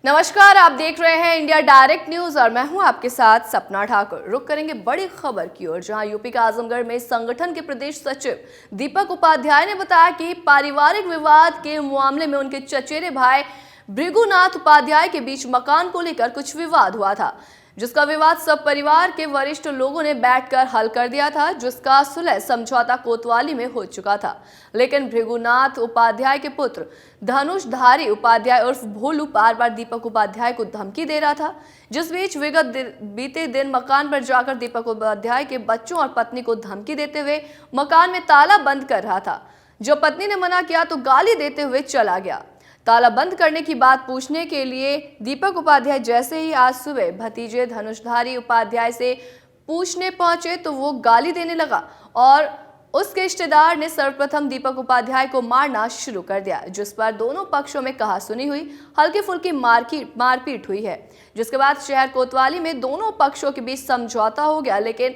नमस्कार, आप देख रहे हैं इंडिया डायरेक्ट न्यूज और मैं हूं आपके साथ सपना ठाकुर। रुक करेंगे बड़ी खबर की ओर, जहां यूपी के आजमगढ़ में संगठन के प्रदेश सचिव दीपक उपाध्याय ने बताया कि पारिवारिक विवाद के मामले में उनके चचेरे भाई भृगुनाथ उपाध्याय के बीच मकान को लेकर कुछ विवाद हुआ था, जिसका विवाद सब परिवार के वरिष्ठ लोगों ने बैठकर हल कर दिया था, जिसका सुलह समझौता कोतवाली में हो चुका था। लेकिन भृगुनाथ उपाध्याय के पुत्र धनुषधारी उपाध्याय उर्फ भोलू बार बार दीपक उपाध्याय को धमकी दे रहा था, जिस बीच बीते दिन मकान पर जाकर दीपक उपाध्याय के बच्चों और पत्नी को धमकी देते हुए मकान में ताला बंद कर रहा था। जो पत्नी ने मना किया तो गाली देते हुए चला गया। ताला बंद करने की बात पूछने के लिए दीपक उपाध्याय जैसे ही आज सुबह भतीजे धनुषधारी उपाध्याय से पूछने पहुंचे तो वो गाली देने लगा और उसके रिश्तेदार ने सर्वप्रथम दीपक उपाध्याय को मारना शुरू कर दिया, जिस पर दोनों पक्षों में कहासुनी हुई, हल्की फुल्की मारपीट हुई है, जिसके बाद शहर कोतवाली में दोनों पक्षों के बीच समझौता हो गया। लेकिन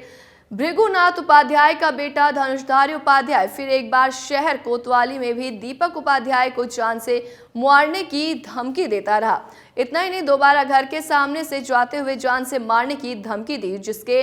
भृगुनाथ उपाध्याय का बेटा धनुषधारी उपाध्याय फिर एक बार शहर कोतवाली में भी दीपक उपाध्याय को जान से मारने की धमकी देता रहा। इतना ही नहीं, दोबारा घर के सामने से जाते हुए जान से मारने की धमकी दी, जिसके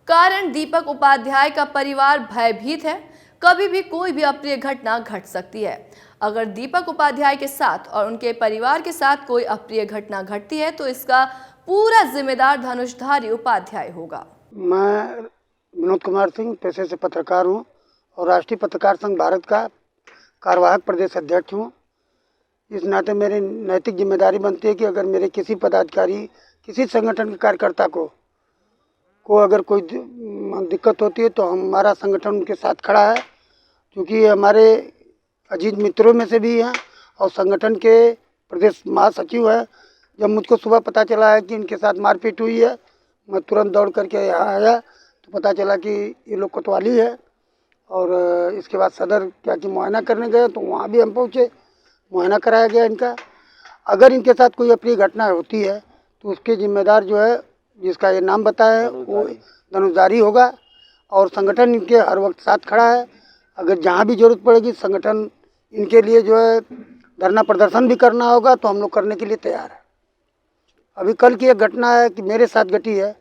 कारण दीपक उपाध्याय का परिवार भयभीत है। कभी भी कोई भी अप्रिय घटना घट सकती है। अगर दीपक उपाध्याय के साथ और उनके परिवार के साथ कोई अप्रिय घटना घटती है तो इसका पूरा जिम्मेदार धनुषधारी उपाध्याय होगा। मैं विनोद कुमार सिंह पेशे से पत्रकार हूँ और राष्ट्रीय पत्रकार संघ भारत का कार्यवाहक प्रदेश अध्यक्ष हूँ। इस नाते मेरी नैतिक जिम्मेदारी बनती है कि अगर मेरे किसी पदाधिकारी, किसी संगठन के कार्यकर्ता को अगर कोई दिक्कत होती है तो हमारा संगठन उनके साथ खड़ा है, क्योंकि हमारे अजीज मित्रों में से भी हैं और संगठन के प्रदेश महासचिव है। जब मुझको सुबह पता चला है कि इनके साथ मारपीट हुई है, मैं तुरंत दौड़ करके यहाँ आया तो पता चला कि ये लोग कोतवाली है। और इसके बाद सदर क्या कि मुआयना करने गए तो वहाँ भी हम पहुँचे, मुआयना कराया गया इनका। अगर इनके साथ कोई अप्रिय घटना होती है तो उसके जिम्मेदार जो है, जिसका ये नाम बताया है, वो धनुषधारी होगा और संगठन इनके हर वक्त साथ खड़ा है। अगर जहाँ भी जरूरत पड़ेगी संगठन इनके लिए जो है धरना प्रदर्शन भी करना होगा तो हम लोग करने के लिए तैयार है। अभी कल की एक घटना है कि मेरे साथ घटी है,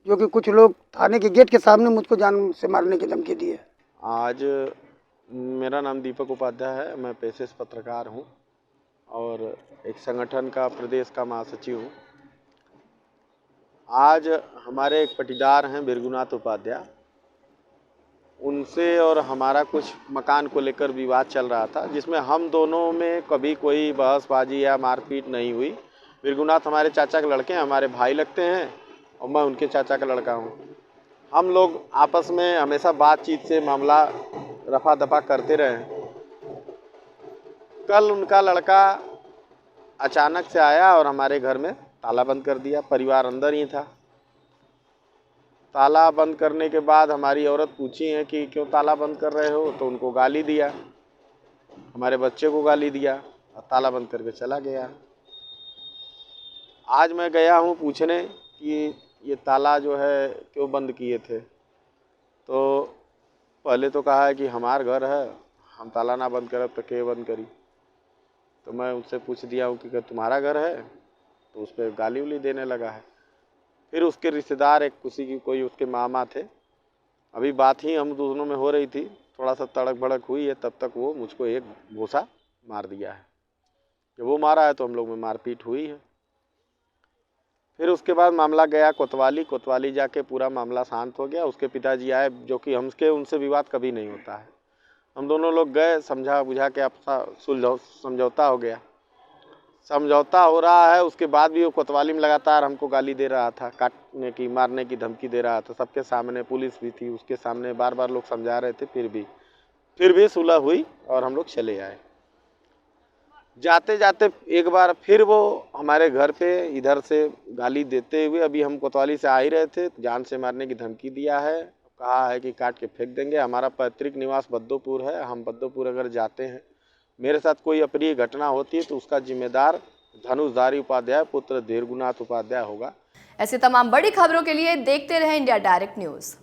जो कि कुछ लोग थाने के गेट के सामने मुझको जान से मारने की धमकी दी है। आज मेरा नाम दीपक उपाध्याय है, मैं पेशे से पत्रकार हूँ और एक संगठन का प्रदेश का महासचिव हूँ। आज हमारे एक पटीदार हैं भृगुनाथ उपाध्याय, उनसे और हमारा कुछ मकान को लेकर विवाद चल रहा था, जिसमें हम दोनों में कभी कोई बहसबाजी या मारपीट नहीं हुई। भृगुनाथ हमारे चाचा के लड़के हैं, हमारे भाई लगते हैं और मैं उनके चाचा का लड़का हूँ। हम लोग आपस में हमेशा बातचीत से मामला रफा दफा करते रहे। कल उनका लड़का अचानक से आया और हमारे घर में ताला बंद कर दिया। परिवार अंदर ही था। ताला बंद करने के बाद हमारी औरत पूछी है कि क्यों ताला बंद कर रहे हो, तो उनको गाली दिया, हमारे बच्चे को गाली दिया और ताला बंद करके चला गया। आज मैं गया हूँ पूछने कि ये ताला जो है क्यों बंद किए थे, तो पहले तो कहा है कि हमार घर है, हम ताला ना बंद करब तो के बंद करी। तो मैं उससे पूछ दिया हूँ कि तुम्हारा घर है, तो उस पर गाली उली देने लगा है। फिर उसके रिश्तेदार एक कोई उसके मामा थे, अभी बात ही हम दोनों में हो रही थी, थोड़ा सा तड़क भड़क हुई है, तब तक वो मुझको एक घूसा मार दिया है। जब वो मारा है तो हम लोग में मारपीट हुई है। फिर उसके बाद मामला गया कोतवाली जाके पूरा मामला शांत हो गया। उसके पिताजी आए, जो कि उनसे विवाद कभी नहीं होता है। हम दोनों लोग गए, समझा बुझा के आपसा समझौता हो गया। समझौता हो रहा है, उसके बाद भी वो कोतवाली में लगातार हमको गाली दे रहा था, काटने की मारने की धमकी दे रहा था। सबके सामने पुलिस भी थी, उसके सामने बार बार लोग समझा रहे थे। फिर भी सुलह हुई और हम लोग चले आए। जाते जाते एक बार फिर वो हमारे घर पे इधर से गाली देते हुए, अभी हम कोतवाली से आ ही रहे थे, जान से मारने की धमकी दिया है, कहा है कि काट के फेंक देंगे। हमारा पैतृक निवास बद्दोपुर है, हम बद्दोपुर अगर जाते हैं, मेरे साथ कोई अप्रिय घटना होती है तो उसका जिम्मेदार धनुषधारी उपाध्याय पुत्र भृगुनाथ उपाध्याय होगा। ऐसी तमाम बड़ी खबरों के लिए देखते रहें इंडिया डायरेक्ट न्यूज।